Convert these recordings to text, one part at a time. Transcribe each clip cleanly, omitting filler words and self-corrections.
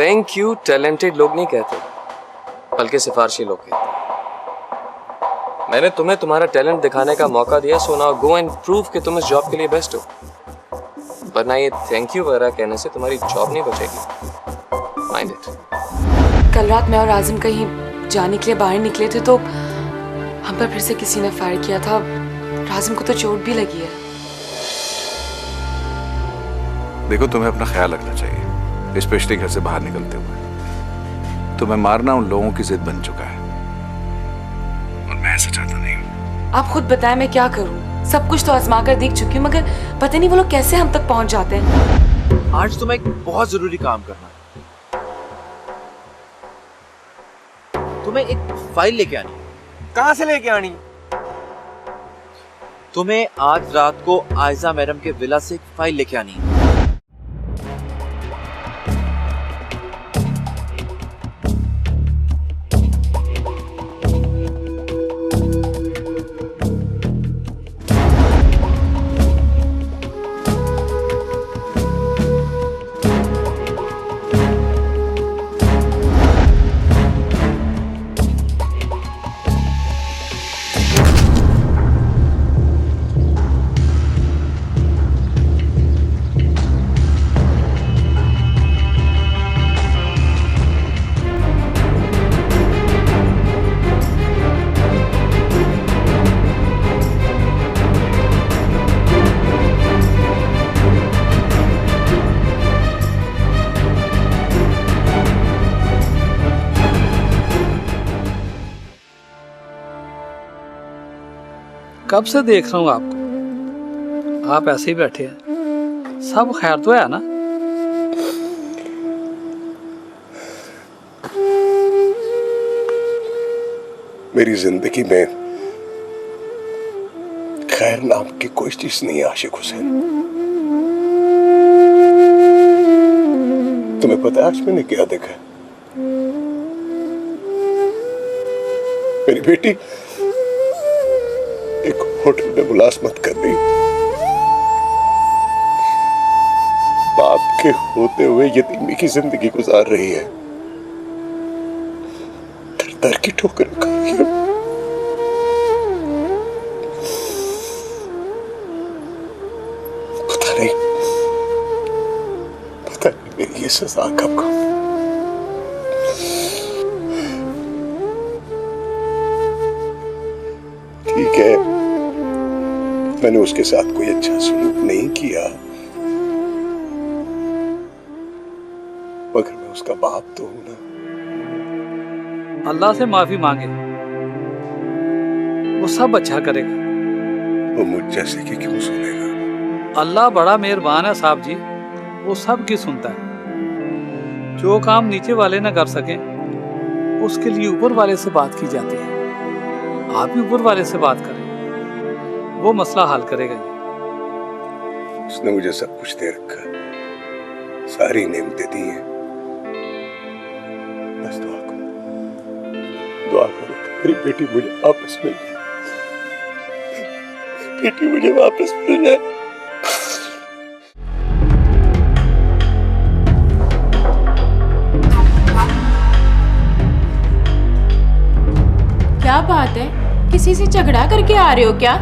Thank you talented लोग नहीं कहते, बल्कि सिफारशी लोग कहते हैं। मैंने तुम्हें तुम्हारा टैलेंट दिखाने का मौका दिया, so now go and prove कि तुम इस जॉब के लिए बेस्ट हो। वरना ये थैंक यू वगैरह कहने से तुम्हारी जॉब नहीं बचेगी। Mind it. कल रात मैं और आज़म कहीं जाने के लिए बाहर निकले थे तो हम पर फिर से किसी ने फायर किया था। आज़म को तो चोट भी लगी है। देखो, तुम्हें अपना ख्याल रखना चाहिए, स्पेशली घर से बाहर निकलते हुए। तुम्हें मारना उन लोगों की जिद बन चुका है और मैं ऐसा चाहता नहीं हूँ। आप खुद बताएं मैं क्या करूं? सब कुछ तो आजमा कर देख चुकी हूँ, मगर पता नहीं वो लोग कैसे हम तक पहुंच जाते हैं। आज तुम्हें एक बहुत जरूरी काम करना है। तुम्हें एक फाइल लेके आनी है। कहाँ से लेके आनी? तुम्हें आज रात को आयजा मैडम के विला से एक फाइल लेके आनी है। कब से देख रहा हूँ आपको, आप ऐसे ही बैठे हैं। सब खैर तो है ना? मेरी जिंदगी में खैर नाम की कोई चीज नहीं है आशिक हुसैन। तुम्हें पता है आज मैंने क्या देखा? मेरी बेटी एक होटल में मुलाजमत कर रही, बाप के होते हुए यतीमी की जिंदगी गुजार रही है। दर दर की ठोकर खा रही है। पता नहीं मेरी ये सजा कब को। ठीक है, मैंने उसके साथ कोई अच्छा सलूक नहीं किया, मगर मैं उसका बाप तो हूं ना। अल्लाह से माफी मांगे, वो सब अच्छा करेगा। वो मुझ जैसे की क्यों सुनेगा? अल्लाह बड़ा मेहरबान है साहब जी, वो सब की सुनता है। जो काम नीचे वाले ना कर सके उसके लिए ऊपर वाले से बात की जाती है। आप भी ऊपर वाले से बात करें, वो मसला हल करेगा। उसने मुझे सब कुछ दे रखा, सारी नेमतें दी हैं। बस दुआ करो मेरी बेटी मुझे वापस मिल जाए। बेटी मुझे वापस मिल जाए। क्या बात है, किसी से झगड़ा करके आ रहे हो क्या?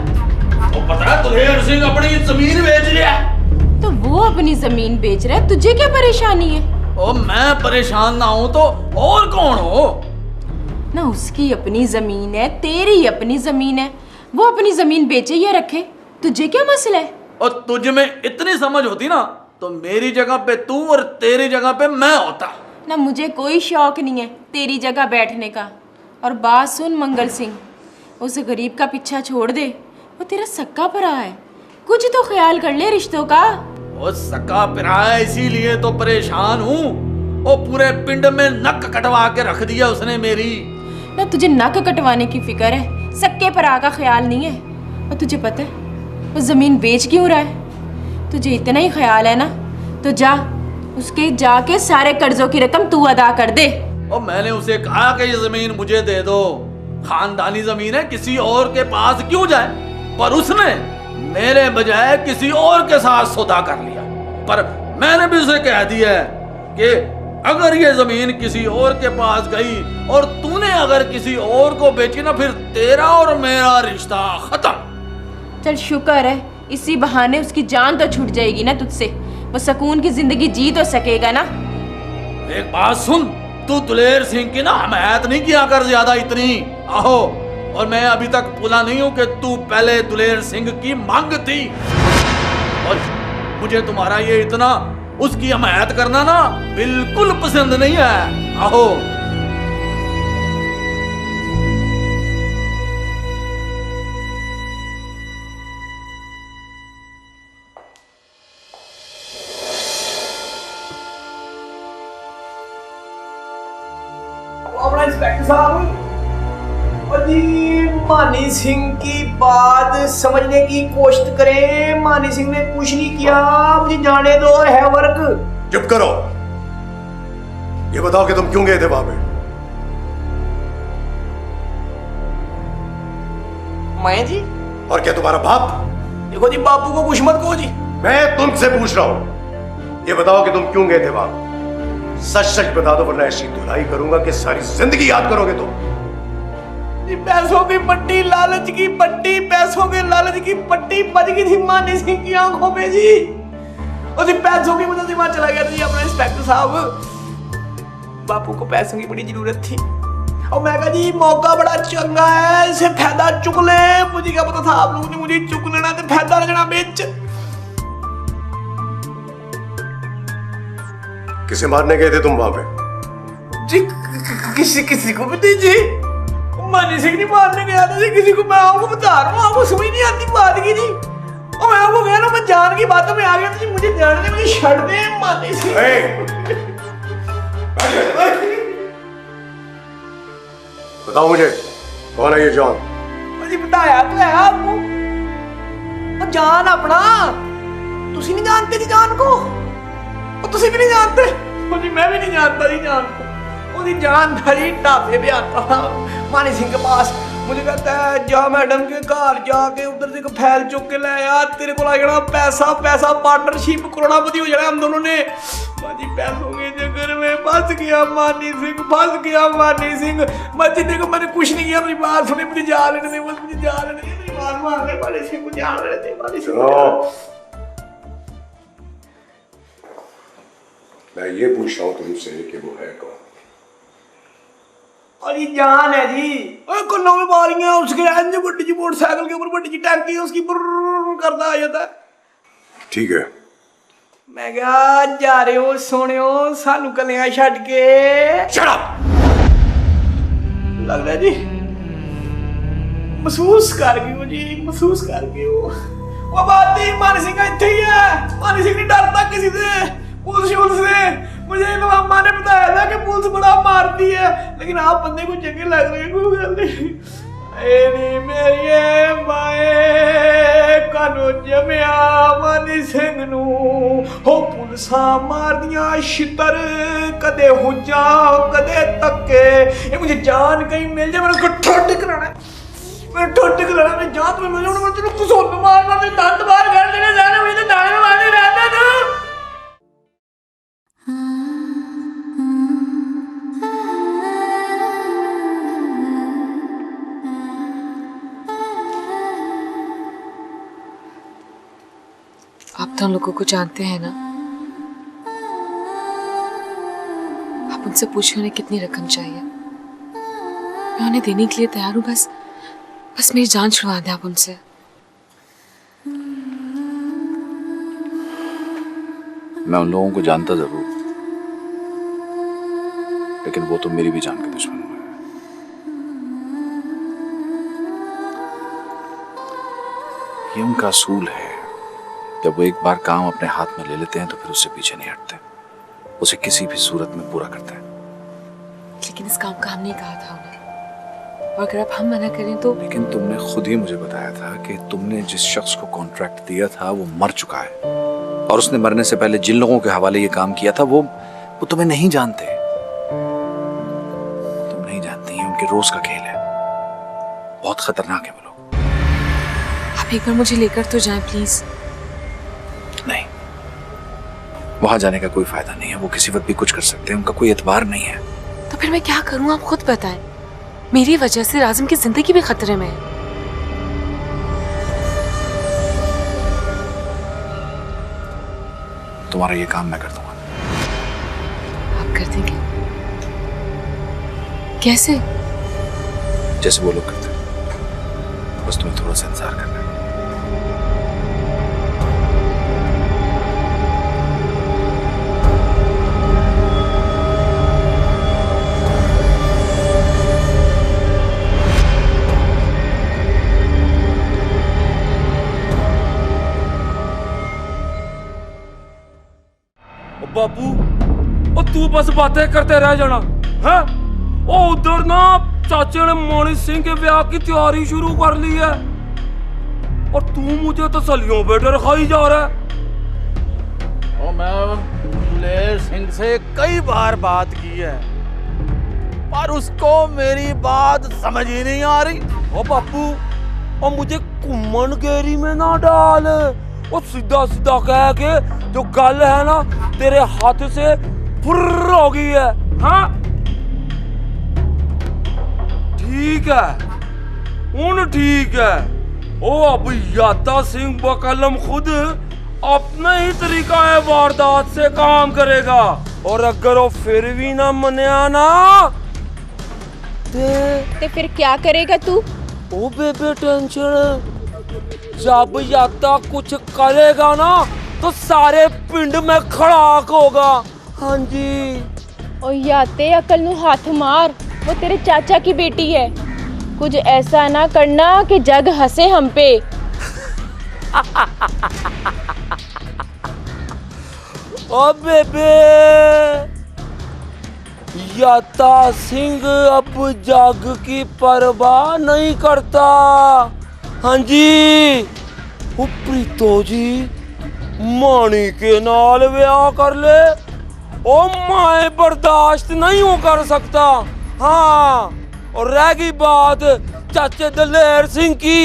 वो पता है तुझे सिंह अपनी जमीन बेच रहा है। तो वो अपनी जमीन बेच रहा है, तुझे क्या परेशानी है? ओ मैं परेशान ना हूं तो और कौन हो? ना उसकी अपनी जमीन है, तेरी अपनी जमीन है। वो अपनी जमीन बेचे या रखे, तुझे क्या मसला है? और तुझ में इतनी समझ होती ना तो मेरी जगह पे तू और तेरी जगह पे मैं होता। ना मुझे कोई शौक नहीं है तेरी जगह बैठने का। और बात सुन मंगल सिंह, उस गरीब का पीछा छोड़ दे, वो तेरा सक्का भरा है। कुछ तो ख्याल कर ले रिश्तों का। वो सक्का भरा है इसीलिए तो परेशान हूँ। वो पूरे पिंड में नक कटवा के रख दिया उसने मेरी। ना तुझे नक कटवाने की फिक्र है, सक्के भरा का ख्याल नहीं है। और तुझे पता है वो जमीन बेच क्यों रहा है? तुझे इतना ही ख्याल है ना तो जा उसके जाके सारे कर्जों की रकम तू अदा कर दे। और मैंने उसे कहा कि ये जमीन मुझे दे दो, खानदानी जमीन है, किसी और के पास क्यों जाए? पर उसने मेरे बजाय किसी और के साथ सौदा कर लिया। पर मैंने भी उसे कह दिया कि अगर ये जमीन किसी और के पास गई और तूने अगर किसी और को बेची ना, फिर तेरा और मेरा रिश्ता खत्म। चल शुक्र है इसी बहाने उसकी जान तो छूट जाएगी ना तुझसे, वो सुकून की जिंदगी जी तो सकेगा ना। एक बात सुन, तू दुलेर सिंह की ना हमायत नहीं किया कर ज्यादा इतनी। आहो, और मैं अभी तक भूला नहीं हूं कि तू पहले दुलेर सिंह की मांग थी, और मुझे तुम्हारा ये इतना उसकी हमायत करना ना बिल्कुल पसंद नहीं है। आहो, अपना इंस्पेक्टर साहब, और जी मानी सिंह की बात समझने की कोशिश करें। मानी सिंह ने कुछ नहीं किया, मुझे जाने दो, है वर्क। चुप करो। ये बताओ कि तुम क्यों गए थे वहां पे? मैं जी? और क्या तुम्हारा बाप? देखो जी, बापू को कुछ मत कहो जी। मैं तुमसे पूछ रहा हूं, ये बताओ कि तुम क्यों गए थे वहां? सच सच बता दो, वरना ऐसी धुलाई करूंगा कि सारी जिंदगी याद करोगे तुम। पैसों की पट्टी, लालच की पट्टी, पैसों के लालच की पट्टी बज गई थी मानी सिंह की आंखों में जी। और जी पैसों की वजह से वहां चला गया था जी अपना इंस्पेक्टर साहब। बापू को पैसों की बड़ी जरूरत थी, और मैं कहा जी मौका बड़ा चंगा है, इसे फायदा चुक ले। मुझे क्या पता था आप लोगों ने मुझे चुक लेना, तो फायदा लेना बेच। किसे मारने गए थे तुम वहां पे? जी किसी को भी नहीं जी, मानी सिंह नहीं मारने गया था जी किसी को। मैं आपको बता रहा हूँ, आपको समझ नहीं आती बात की जी। और मैं आपको कह रहा हूँ, मैं जान की बातों में आ गया था जी, मुझे जान दे, मुझे छड़ दे मानी सिंह। बताओ मुझे, कौन है ये जॉन? मुझे बताया तो है आपको, और जान अपना तुसी नहीं जानते जी जान को, और तुसी भी नहीं जानते। और जी मैं भी नहीं जानता जी जान को। उसकी जान धरी ढाबे पे आता था मानी सिंह के पास, मुझे कहता है जा मैडम के घर जाके उधर से फैल चुक के ले आ, तेरे को लगना पैसा पैसा, पार्टनरशिप, करोड़पति हो जाना हम दोनों ने। माजी पैसों के चक्कर में फंस गया मानी सिंह, फंस गया मानी सिंह। माजी देखो मैंने कुछ नहीं किया, मेरी बात सुने, मुझे जा लेने दे, बस मुझे जा लेने दे, मेरी बात मान ले मानी सिंह, मुझे जा लेने दे मानी सिंह। मैं ये पूछ रहा हूँ तुमसे कि वो है कौन? और ये जान है जी, और कन्नों में बालियां, उसके इंज बड़ी जी मोटरसाइकिल के ऊपर बड़ी जी टैंकी है उसकी, बुर्र करता आ जाता है। ठीक है। मैं क्या जा रहे हो सोनियो सानू कलियां छड़ के? Shut up! लग रहा जी महसूस कर गई हो जी, महसूस कर गई हो। वो बात नहीं, मानी सिंह इत्थे ही है, मानी सिंह नहीं डरता किसी से, पुलिस से। मुझे मामा ने बताया था कि पुलिस बड़ा मारती है, लेकिन आप बंदे को चंगे लग रहे हैं, कोई गल नहीं। मेरी माए कानू जमिया मानी सिंह नू हो पुलिसा मारदियां छितर, कदे हुजा कदे तक्के। ये मुझे जान कहीं मिल जाए, मैंने उसको ठोड कराना है, मैं ठोड कराना, मैं जान तुम्हें मिल जाऊँ, मैं तेरे को सोन मारना, तेरे दंद बाहर कर देने जाना, मुझे तो दाने मारने रहता था। आप दोनों लोगों को जानते हैं ना, आप उनसे पूछिए उन्हें कितनी रकम चाहिए, मैं उन्हें देने के लिए तैयार हूँ। बस मेरी जान छुड़वा दें आप उनसे। मैं उन लोगों को जानता जरूर, लेकिन वो तो मेरी भी जान के दुश्मन हुए। ये उनका असूल है, जब वो एक बार काम अपने हाथ में ले लेते हैं तो फिर उससे पीछे नहीं हटते, उसे किसी भी सूरत में पूरा करते हैं। लेकिन इस काम का हमने कहा था उन्हें, और अगर अब हम मना करें तो। लेकिन तुमने खुद ही मुझे बताया था कि तुमने जिस शख्स को कॉन्ट्रैक्ट दिया था वो मर चुका है, और उसने मरने से पहले जिन लोगों के हवाले ये काम किया था वो तुम्हें नहीं जानते। तुम नहीं जानती, ये उनके रोज का खेल है, बहुत खतरनाक है वो लोग। आप एक बार मुझे लेकर तो जाएं प्लीज। नहीं, वहां जाने का कोई फायदा नहीं है, वो किसी वक्त भी कुछ कर सकते हैं, उनका कोई एतबार नहीं है। तो फिर मैं क्या करूं, आप खुद बताएं। मेरी वजह से राजिम की जिंदगी भी खतरे में है। तुम्हारा ये काम मैं कर दूंगा। आप कर देंगे? कैसे? जैसे वो लोग करते हैं, बस तुम्हें थोड़ा सा इंतजार करना है। बाबू ओ तू बस बातें करते रह जाना है। ओ उधर ना चाचे ने मानी सिंह के ब्याह की तैयारी शुरू कर ली है और तू मुझे तसलियों पे डरखाई जा रहा है। और मैं दुलेर सिंह से कई बार बात की है पर उसको मेरी बात समझ ही नहीं आ रही। ओ बापू और मुझे कुम्मन गेरी में ना डाल, और सीधा सीधा कह के जो गल है ना तेरे हाथ से फुर्र हो गई है। हाँ ठीक है उन ठीक है। ओ अब याता सिंह बकलम खुद अपना ही तरीका है वारदात से काम करेगा, और अगर वो फिर भी ना मनिया ना ते फिर क्या करेगा तू? ओ बेबे टेंशन, जब याता कुछ करेगा ना तो सारे पिंड में खड़ाक होगा। हाँ जी। ओ याते अकल नु हाथ मार, वो तेरे चाचा की बेटी है। कुछ ऐसा ना करना कि जग हंसे हम पे। ओ बेबे याता सिंह अब जग की परवाह नहीं करता। हाँ जी वो प्रीतो जी मानी के नाल ब्याह कर ले, ओ मैं बर्दाश्त नहीं हो कर सकता। हाँ और रह गई बात चाचे दलेर सिंह की,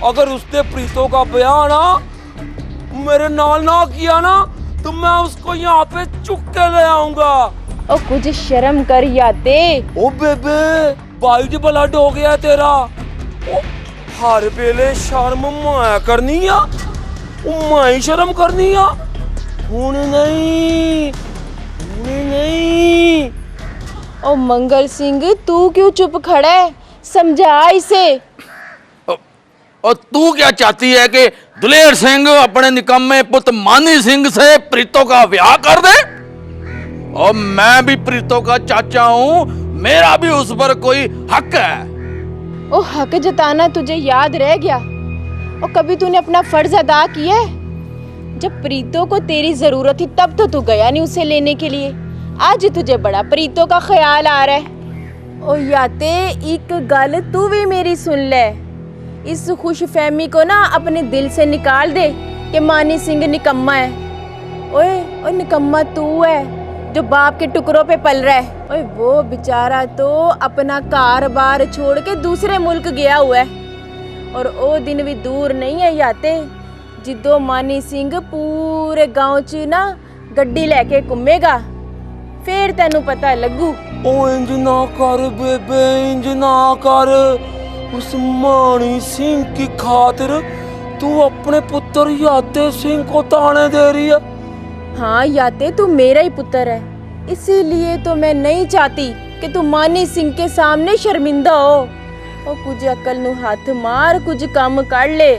अगर उसने प्रीतो का ब्याह ना मेरे नाल ना किया ना तो मैं उसको यहाँ पे चुक के ले आऊंगा। ओ कुछ शर्म कर याते। ओ बेबे वाइट ब्लड हो गया तेरा। ओ हर वेले शर्म मैं करनी आ, मैं शर्म करनी आ। हुन नहीं ओ मंगल सिंह तू क्यों चुप खड़ा है, समझा इसे। और तू क्या चाहती है कि दुलेर सिंह अपने निकम्मे पुत्र मानी सिंह से प्रीतो का ब्याह कर दे? और मैं भी प्रीतो का चाचा हूँ, मेरा भी उस पर कोई हक है। ओ हक जताना तुझे याद रह गया? और कभी तूने अपना फर्ज अदा किया है? जब प्रीतो को तेरी जरूरत थी तब तो तू गया नहीं उसे लेने के लिए, आज तुझे बड़ा प्रीतो का ख्याल आ रहा है। ओ याते एक गल तू भी मेरी सुन ले, इस खुशफहमी को ना अपने दिल से निकाल दे कि मानी सिंह निकम्मा है। ओए निकम्मा तू है जो बाप के टुकड़ों पे पल रहा है। ओए वो बेचारा तो अपना कार-बार छोड़ के दूसरे मुल्क गया हुआ है, और वो दिन भी दूर नहीं है याते जिद्दो मानी सिंह पूरे गांव च ना गड्डी लेके घूमेगा, फिर तेनू पता लगू। ओ इंज ना कर बेबे, इंज ना कर। उस मानी सिंह की खातिर तू अपने पुत्र याते सिंह को ताने दे रही है। हाँ याते तू मेरा ही पुत्र है, इसीलिए तो मैं नहीं चाहती कि तू मानी सिंह के सामने शर्मिंदा हो। और कुछ अकल नु हाथ मार, कुछ काम कर ले,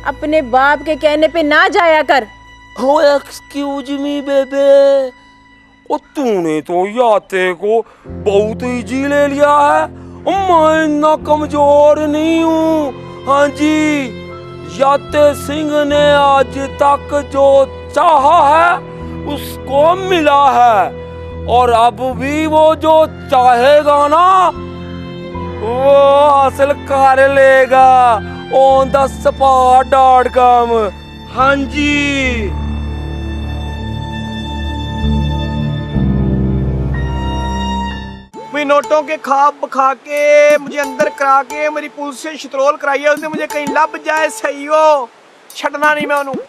अपने बाप के कहने पे ना जाया कर। ओ एक्सक्यूज मी बेबे, ओ तूने तो याते को बहुत इजी ले लिया है, मैं इतना कमजोर नहीं हूँ। हाँ जी याते सिंह ने आज तक जो चाहा है उसको मिला है, और अब भी वो जो चाहेगा ना वो हासिल कर लेगा ऑन द spot.com। हाँ जी मैं नोटों के खाब खा के मुझे अंदर करा के मेरी पुलिस से शतरोल कराई है, उसने मुझे कहीं लब जाए सही हो, छड़ना नहीं मैं उन्होंने।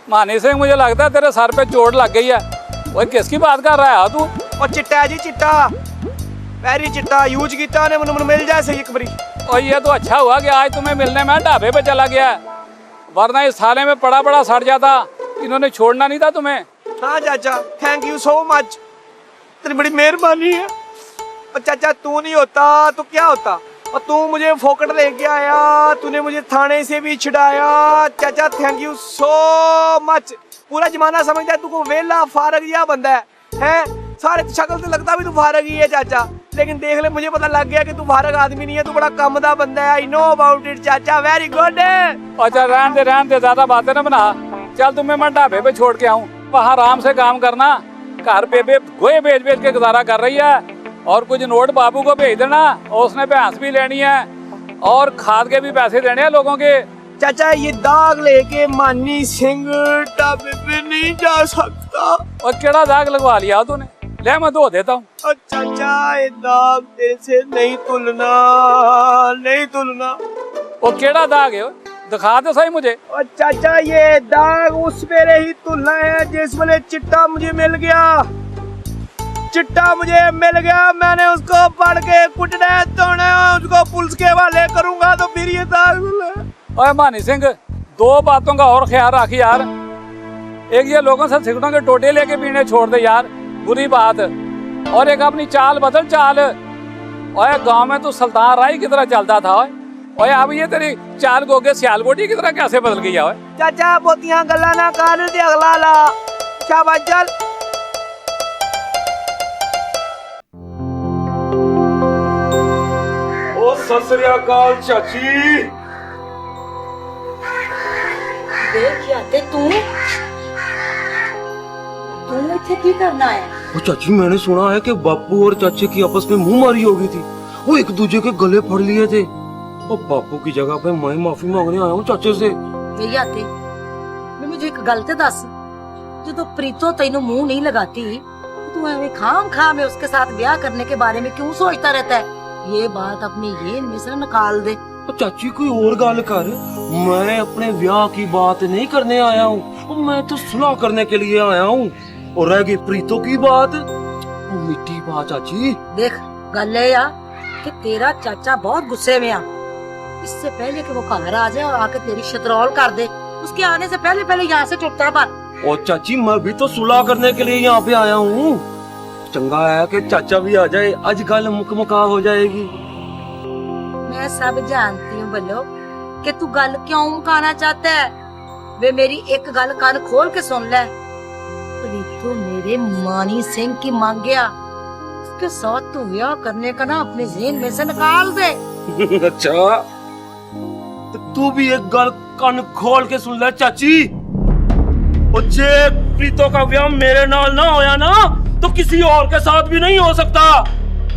मानी सिंह मुझे लगता है तेरे सर पे चोट लग गई है। ओए किसकी बात कर रहा है तू? और चिट्टा है जी चिट्टा, वेरी चिट्टा यूज किया ने मैंने मिल जाए सही एक बारी। और ये तो अच्छा हुआ कि आज तुम्हें मिलने में ढाबे पे चला गया, वरना इस थाने में पड़ा पड़ा सड़ जाता। इन्होंने छोड़ना नहीं था तुम्हें। हाँ चाचा, थैंक यू सो मच, तेरी बड़ी मेहरबानी है। और चाचा तू नहीं होता तो क्या होता, और तू मुझे फोकट लेके आया, तूने मुझे थाने से भी छिड़ाया। चाचा थैंक यू सो मच। पूरा जमाना समझता है तू को वेला फारग या बंदा है सारे शक्ल से लगता भी तू फारग ही है चाचा, लेकिन देख ले मुझे पता लग गया कि तू फारग आदमी नहीं है, तू बड़ा कम दा बंदा है। आई नो अबाउट इट चाचा, वेरी गुड। अच्छा रहने दे ज्यादा बातें ना बना। चल तुम्हें मैं ढाबे पे छोड़ के आऊँ, वहाँ आराम से काम करना। घर पे गोए बेच बेच के गुजारा कर रही है, और कुछ नोट बाबू को भेज देना, और उसने भैंस भी लेनी है और खाद के भी पैसे देने हैं लोगों के। चाचा ये दाग लेके मानी सिंह ढाबे पे नहीं जा सकता। और केड़ा दाग लगवा लिया तूने? ले मैं धो देता हूँ। और चाचा ये दाग तेरे से नहीं तुलना, नहीं तुलना। वो केड़ा दाग है? दिखा दो सही मुझे। और चाचा ये दाग उस मेरे ही तुलना है जिस वाले चिट्टा मुझे मिल गया। चिट्टा मुझे मिल गया, मैंने उसको पढ़ के कुटना तोड़ना, उसको पुलिस के हवाले करूंगा तो फिर ये दाग। ओए मानी सिंह, दो बातों का और ख्याल रख यार। एक ये लोगों से सिगरेटों के टोटे लेके पीने छोड़ दे यार, बुरी बात। और एक अपनी चाल बदल चाल। ओए गांव में तू सुल्तान राय की तरह चलता था, ओए अब ये तेरी चाल गोगे सियालकोटी की तरह कैसे बदल गई है? चाचा बोतियां गल्ला ना कर ते अगला ला। शाबाश चल। ओ सत श्री अकाल चाची। देख याते तू इथे की करना है? ओ चाची मैंने सुना है कि बापू और चाचे की आपस में मुंह मारी हो गई थी, वो एक दूसरे के गले फड़ लिए थे। और बापू की जगह पे मैं माफी मांगने आया हूँ चाचे से। वे याते मैं मुझे एक गल ते दस, जो प्रीतो तेनू मुंह नहीं लगाती, तू ऐਵੇਂ खाम खा में उसके साथ ब्याह करने के बारे में क्यों सोचता रहता है? ये बात अपनी ये में से निकाल दे। तो चाची कोई और गल कर, मैं अपने ब्याह की बात नहीं करने आया हूँ, मैं तो सुलह करने के लिए आया हूँ। और रह गई प्रीतो की बात, वो मिट्टी बात चाची। देख गल है या कि तेरा चाचा बहुत गुस्से में आ, इससे पहले कि वो घर आ जाए और आके तेरी शतरौल कर दे, उसके आने से पहले पहले यहाँ से चुपता बन। और चाची मैं भी तो सुलह करने के लिए यहाँ पे आया हूँ। चंगा है कि चाचा भी आ जाए, आज गल मुकमका हो जाएगी। मैं सब जानती हूँ बल्लो कि तू गल क्यों मुकाना चाहता है। वे मेरी एक गल कान खोल के सुन ले, प्रीतो मेरे मानी सिंह की मांग गया, उसके साथ तू ब्याह करने का ना अपने ज़हन में से निकाल दे। अच्छा तो तू भी एक गल कान खोल के सुन ले चाची, और जे प्रीतो का ब्याह मेरे नाल ना होया ना तो किसी और के साथ भी नहीं हो सकता।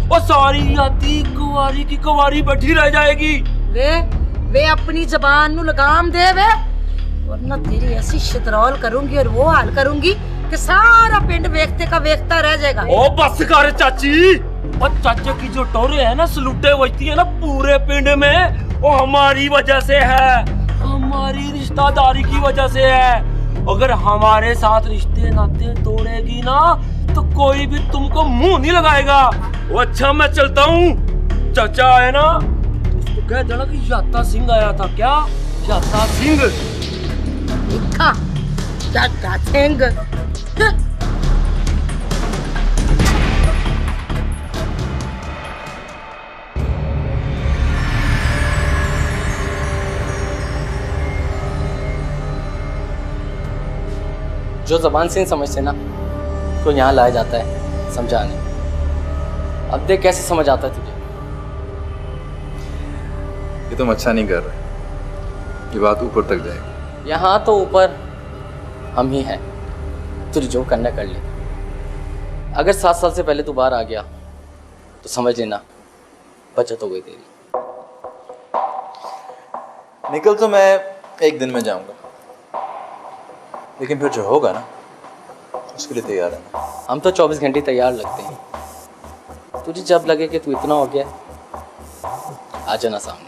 और सारी याती कुंवारी की कुंवारी बैठी रह जाएगी। वे अपनी जबान नु लगाम दे वे, वरना तेरी ऐसी शतरौल करूंगी और वो हाल करूंगी कि सारा पिंड वेखते का वेखता रह जाएगा। ओ बस कर चाची, और चाचा की जो टोरे है ना सलूटे बजती है ना पूरे पिंड में, वो हमारी वजह से है, हमारी रिश्तेदारी की वजह से है। अगर हमारे साथ रिश्ते नाते तोड़ेगी ना तो कोई भी तुमको मुंह नहीं लगाएगा। वो अच्छा मैं चलता हूँ, चाचा आए ना उसको कह देना कि याता सिंह आया था। क्या याता सिंह? देखा याता सिंह। जो ज़बान से नहीं समझते ना तो यहाँ लाया जाता है समझाने। अब देख कैसे समझ आता है तुझे। ये तुम अच्छा नहीं कर रहे, ये बात ऊपर तक जाएगी। यहाँ तो ऊपर हम ही हैं, तुझे जो करना कर ले। अगर 7 साल से पहले तू बाहर आ गया तो समझ लेना बचत हो गई तेरी। निकल तो मैं एक दिन में जाऊंगा, लेकिन फिर जो होगा ना उसके लिए तैयार है। हम तो 24 घंटे तैयार लगते हैं, तुझे जब लगे कि तू इतना हो गया आ जाना सामने।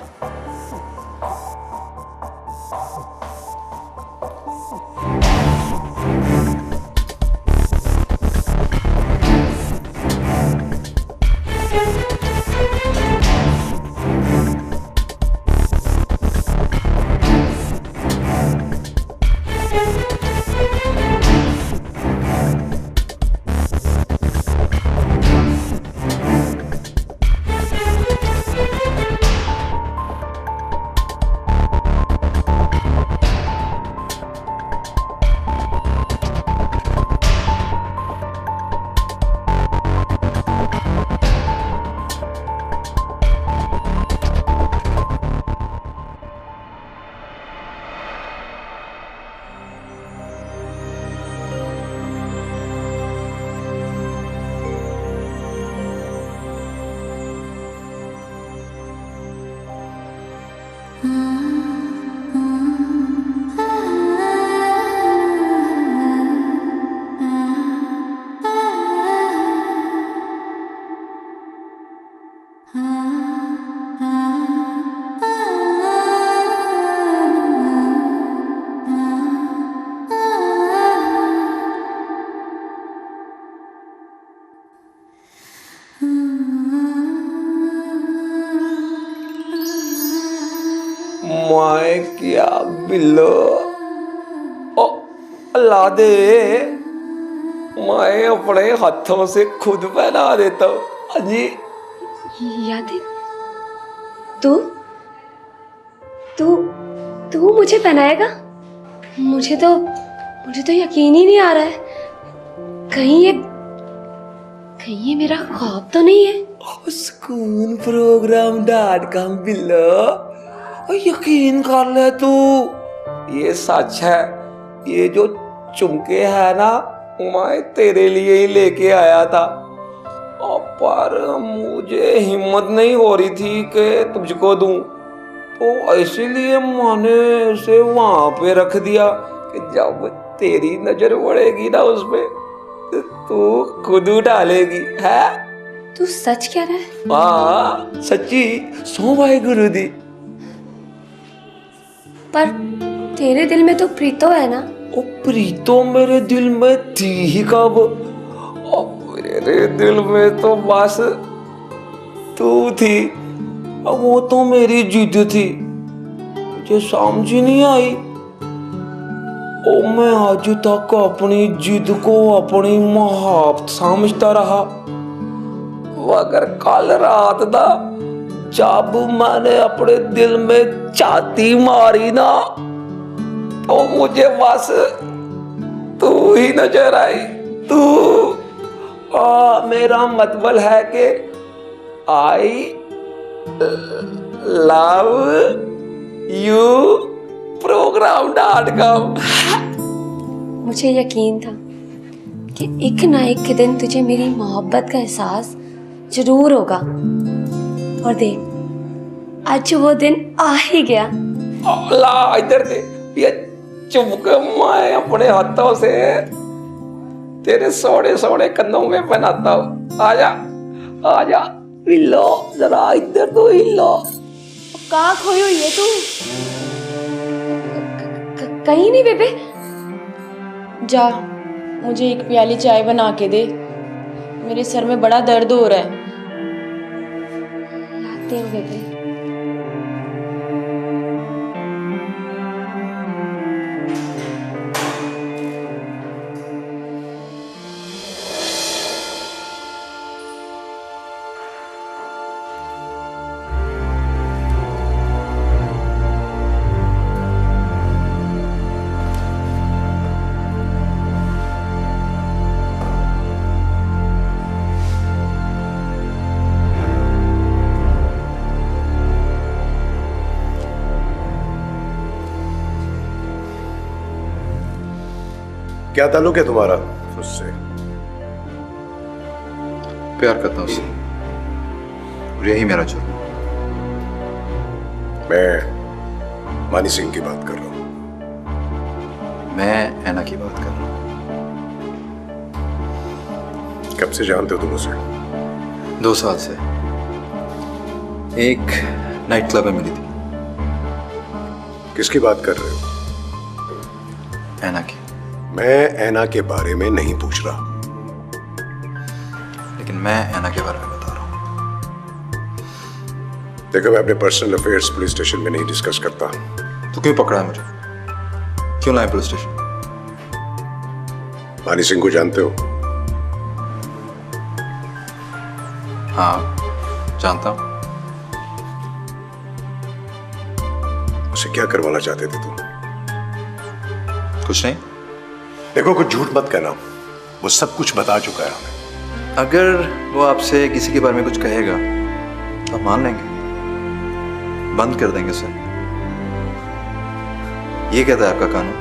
माए क्या बिल्लो ओ अल्लाह दे, मैं अपने हाथों से खुद पहना देता हूँ। अजी यादें, तू तू तू मुझे पहनाएगा? मुझे तो यकीन ही नहीं आ रहा है। कहीं ये मेरा ख्वाब तो नहीं है? सुकून program.com बिल्लो, यकीन कर ले तू, ये सच है। ये जो चुमके है ना, मैं तेरे लिए ही लेके आया था, पर मुझे हिम्मत नहीं हो रही थी कि तुझको दूं, तो इसीलिए मैंने उसे वहां पे रख दिया कि जब तेरी नजर पड़ेगी ना उस पे तू खुद उठा लेगी। है तू सच कह रहा है? हाँ सच्ची, सो भाई गुरु दी। पर तेरे दिल में तो प्रीतो है ना? ओ प्रीतो मेरे दिल में थी ही कब, मेरे दिल में तो बस तू थी। वो तो मेरी जिद थी, मुझे समझ नहीं आई। ओ मैं आज तक अपनी जिद को अपनी मोहब्बत समझता रहा, मगर कल रात ना जब मैंने अपने दिल में छाती मारी ना, तो मुझे बस तू ही नजर आई। तू मेरा मतलब है कि आई लव यू program.com। मुझे यकीन था कि एक ना एक दिन तुझे मेरी मोहब्बत का एहसास जरूर होगा, और देख आज वो दिन आ ही गया। ला इधर दे ये चुमके, मैं अपने हाथों से तेरे सोने सोने कंधों में पहनाता हूँ। आजा आजा, हिलो जरा, इधर तो हिलो। कहाँ खोई हुई है तू? कहीं नहीं बेबे। जा, मुझे एक प्याली चाय बना के दे, मेरे सर में बड़ा दर्द हो रहा है। लाते हैं बेबे। क्या ताल्लुक है तुम्हारा उससे? प्यार करता हूँ उससे, और यही मेरा जुर्म। मैं मानी सिंह की बात कर रहा हूँ। मैं ऐना की बात कर रहा हूँ। कब से जानते हो तुम उसे? 2 साल से एक नाइट क्लब में मिली थी। किसकी बात कर रहे हो? ऐना की। मैं ऐना के बारे में नहीं पूछ रहा, लेकिन मैं ऐना के बारे में बता रहा हूँ। देखो, मैं अपने पर्सनल अफेयर्स पुलिस स्टेशन में नहीं डिस्कस करता। तो क्यों पकड़ा है मुझे? क्यों लाए पुलिस स्टेशन? मानी सिंह को जानते हो? हाँ जानता हूँ। उसे क्या करवाना चाहते थे तुम? कुछ नहीं। देखो, कुछ झूठ मत कहना, वो सब कुछ बता चुका है हमें। अगर वो आपसे किसी के बारे में कुछ कहेगा तो आप मान लेंगे, बंद कर देंगे उसे। ये कहता है आपका कानून।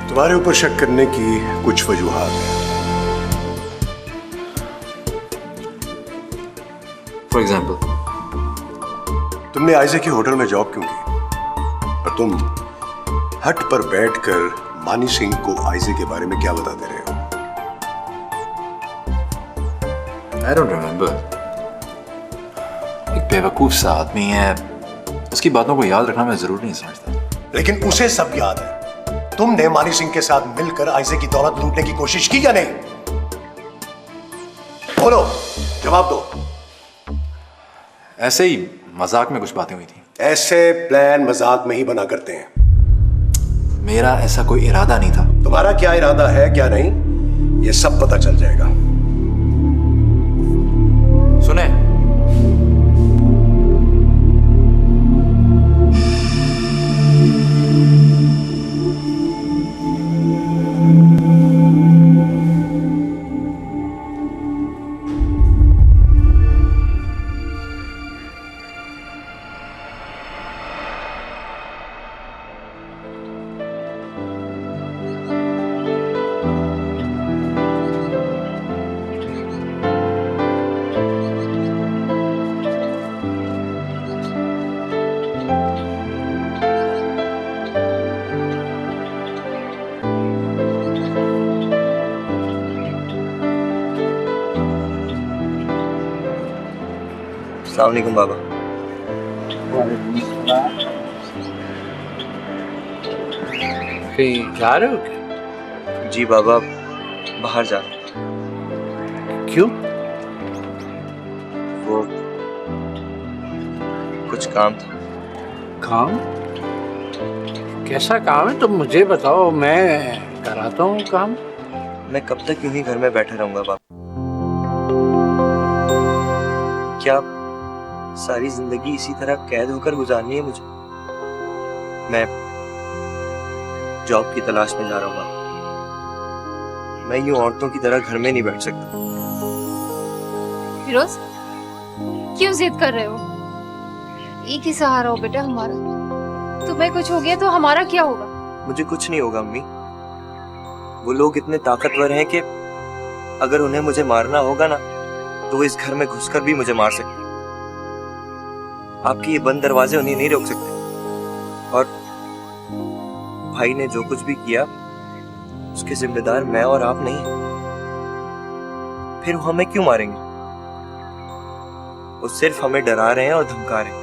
तुम्हारे ऊपर शक करने की कुछ वजूहात हैं। फॉर एग्जाम्पल, तुमने आइजे की होटल में जॉब क्यों की? और तुम हट पर बैठकर मानी सिंह को आइजे के बारे में क्या बताते रहे हो? I don't remember। एक बेवकूफ सा आदमी है, उसकी बातों को याद रखना मैं जरूरी नहीं समझता। लेकिन उसे सब याद है। तुमने मानी सिंह के साथ मिलकर आइजे की दौलत लूटने की कोशिश की या नहीं? बोलो, जवाब दो। ऐसे ही मजाक में कुछ बातें हुई थी। ऐसे प्लान मजाक में ही बना करते हैं। मेरा ऐसा कोई इरादा नहीं था। तुम्हारा क्या इरादा है क्या नहीं, ये सब पता चल जाएगा। सुने, अस्सलाम वालेकुम बाबा। कहीं जा रहे हो क्या? जी बाबा, बाहर जा रहा हूं। क्यों? वो कुछ काम था। काम? कैसा काम है तुम मुझे बताओ, मैं कराता हूँ काम। मैं कब तक यूं ही घर में बैठा रहूंगा बाबा? क्या सारी जिंदगी इसी तरह कैद होकर गुजारनी है मुझे? मैं जॉब की तलाश में जा रहा हूँ। मैं यूं औरतों की तरह घर में नहीं बैठ सकता। फिरोज, क्यों जिद कर रहे हो? एक ही सहारा हो बेटा हमारा। तुम्हें कुछ हो गया तो हमारा क्या होगा? मुझे कुछ नहीं होगा अम्मी। वो लोग इतने ताकतवर हैं कि अगर उन्हें मुझे मारना होगा ना तो वो इस घर में घुसकर भी मुझे मार सकते हैं। आपके ये बंद दरवाजे उन्हें नहीं रोक सकते। और भाई ने जो कुछ भी किया उसके जिम्मेदार मैं और आप नहीं हैं। फिर वो हमें क्यों मारेंगे? वो सिर्फ हमें डरा रहे हैं और धमका रहे हैं।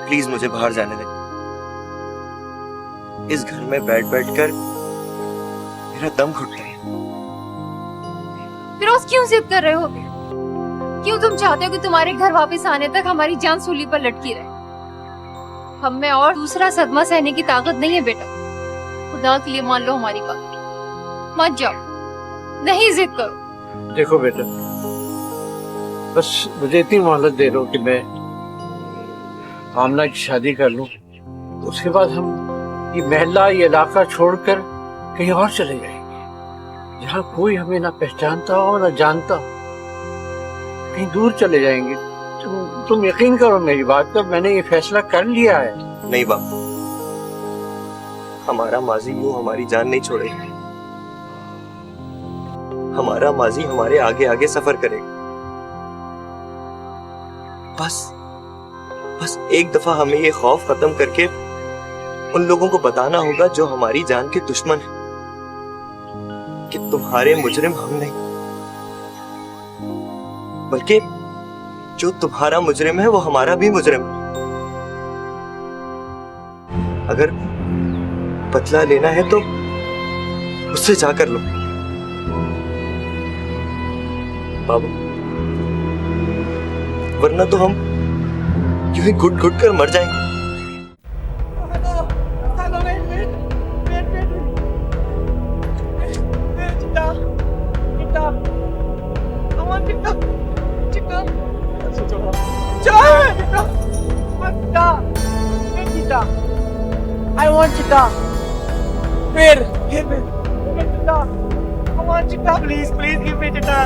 प्लीज मुझे बाहर जाने दें। इस घर में बैठ बैठकर मेरा दम घुटता है। फिरोज, क्यों जिद कर रहे हो? क्यों तुम चाहते हो कि तुम्हारे घर वापस आने तक हमारी जान सूली पर लटकी रहे? हम में और दूसरा सदमा सहने की ताकत नहीं है बेटा। खुदा के लिए मान लो हमारी बात, मत जाओ, नहीं जिद करो। देखो बेटा, बस मुझे इतनी मोहलत दे दो कि मैं आमना की शादी कर लूं, उसके बाद हम ये महल्ला, ये इलाका छोड़कर कहीं और चले जाएंगे, जहाँ कोई हमें ना पहचानता हो ना जानता। कहीं दूर चले जाएंगे। तुम यकीन करो मेरी बात पर, मैंने ये फैसला कर लिया है। नहीं बाप, हमारा माजी यूं हमारी जान नहीं छोड़ेगा। हमारा माजी हमारे आगे आगे सफर करेगा। बस एक दफा हमें ये खौफ खत्म करके उन लोगों को बताना होगा जो हमारी जान के दुश्मन हैं कि तुम्हारे मुजरिम हम नहीं, बल्कि जो तुम्हारा मुजरिम है वो हमारा भी मुजरिम है। अगर बदला लेना है तो उससे जाकर लो बाबू, वरना तो हम यूं ही घुट घुट कर मर जाएंगे। I want Chitta. Where? Give me Chitta. I want Chitta. Please give me Chitta.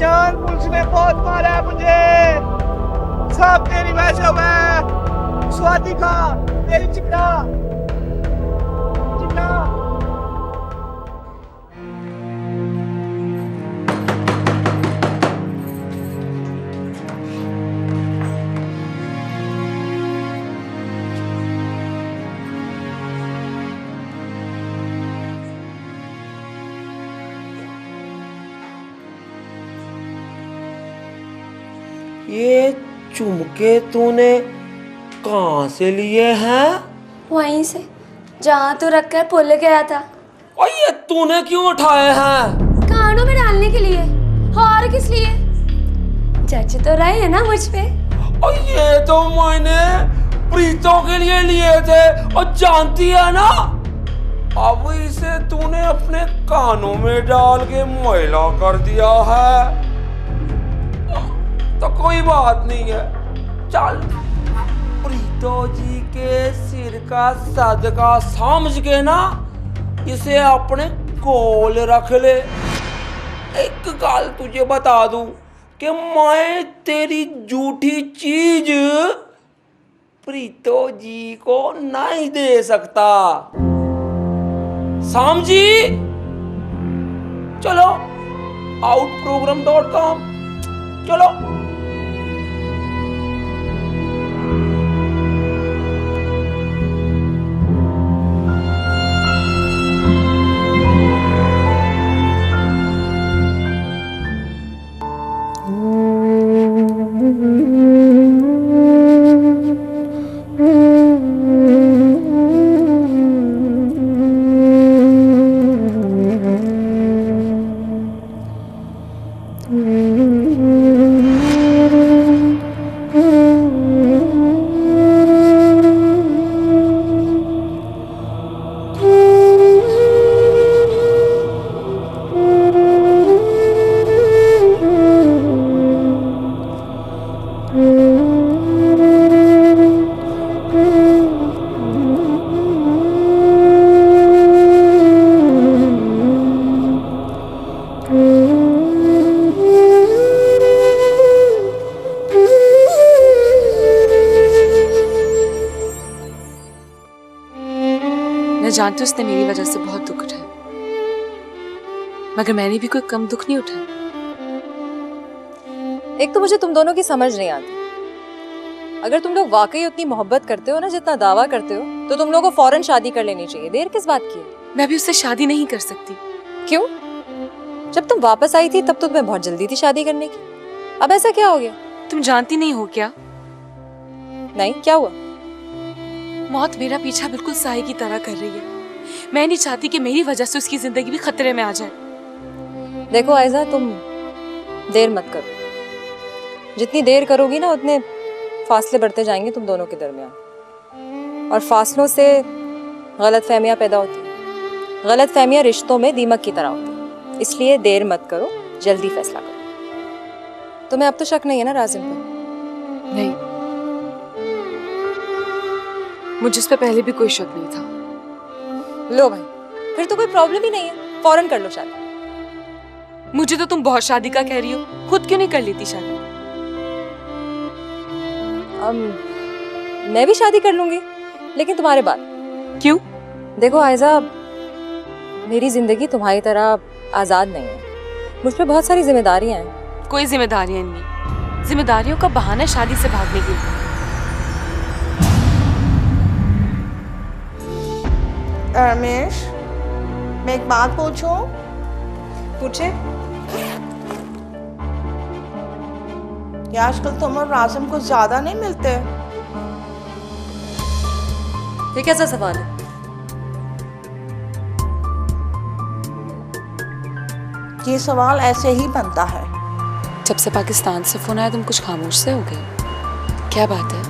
जान, पुलिस ने बहुत मारा है मुझे। सब तेरी वजह से मैं स्वाति का तेरी चिट्टा चिट्टा। ये झुमके तूने कहाँ से लिए हैं? वहीं से जहाँ तो रखकर भूल गया था। और ये तूने क्यों उठाए हैं? कानों में डालने के लिए। और किस लिए? जज तो रहे हैं ना मुझ पे। और ये तो मैंने प्रीतों के लिए लिए थे, और जानती है ना, अब इसे तूने अपने कानों में डाल के मैला कर दिया है। तो कोई बात नहीं है, चल प्रीतो जी के सिर का सदका समझ के ना इसे अपने कोल रख ले। एक गल तुझे बता दूं कि मैं तेरी झूठी चीज प्रीतो जी को नहीं दे सकता, समझी? चलो outprogram.com, चलो। मैं जानती हूँ उसने मेरी वजह से बहुत दुख उठाया, मगर मैंने भी कोई कम दुख नहीं उठाया। एक तो मुझे तुम दोनों की समझ नहीं आती। अगर तुम लोग वाकई उतनी मोहब्बत करते हो ना जितना दावा करते हो, तो तुम लोगों को फौरन शादी कर लेनी चाहिए। देर किस बात की है? मैं भी उससे शादी नहीं कर सकती। क्यों? जब तुम वापस आई थी तब तो तुम्हें बहुत जल्दी थी शादी करने की। अब ऐसा क्या हो गया? तुम जानती नहीं हो क्या? नहीं, क्या हुआ? मौत मेरा पीछा बिल्कुल साए की तरह कर रही है। मैं नहीं चाहती कि मेरी वजह से उसकी जिंदगी भी खतरे में आ जाए। देखो आयजा, तुम देर मत करो। जितनी देर करोगी ना उतने फासले बढ़ते जाएंगे तुम दोनों के दरमियान, और फासलों से गलतफहमियां पैदा होती हैं। गलतफहमियां रिश्तों में दीमक की तरह होती हैं। इसलिए देर मत करो, जल्दी फैसला करो। तुम्हें अब तो शक नहीं है ना राजिम पर? नहीं, मुझे उस पर पहले भी कोई शक नहीं था। लो भाई, फिर तो कोई प्रॉब्लम ही नहीं है, फौरन कर लो शादी। मुझे तो तुम बहुत शादी का कह रही हो, खुद क्यों नहीं कर लेती शादी? मैं भी शादी कर लूंगी, लेकिन तुम्हारे बाद। क्यों? देखो आयजा, मेरी जिंदगी तुम्हारी तरह आजाद नहीं है। मुझ पे बहुत सारी जिम्मेदारियां हैं। कोई जिम्मेदारियां नहीं। जिम्मेदारियों का बहाना शादी से भागने के लिए। रमेश, मैं एक बात पूछूं? पूछे। क्या आजकल तुम और राजिम को ज्यादा नहीं मिलते? ये कैसा सवाल है? ये सवाल ऐसे ही बनता है। जब से पाकिस्तान से फोन आया तुम कुछ खामोश से हो गए। क्या बात है?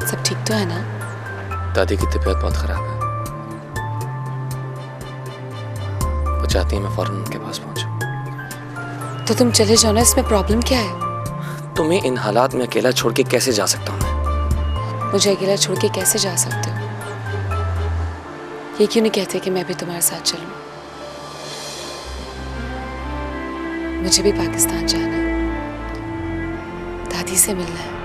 सब ठीक तो है ना? दादी की तबीयत बहुत खराब है, वो चाहती है मैं फौरन उनके पास पहुंचूं। तो तुम चले जाओ ना, इसमें प्रॉब्लम क्या है? तुम्हें इन हालात में अकेला छोड़ के कैसे जा सकता हूँ मैं? मुझे अकेला छोड़ के कैसे जा सकते हो? ये क्यों नहीं कहते कि मैं भी तुम्हारे साथ चलूं? मुझे भी पाकिस्तान जाना है, दादी से मिलना है।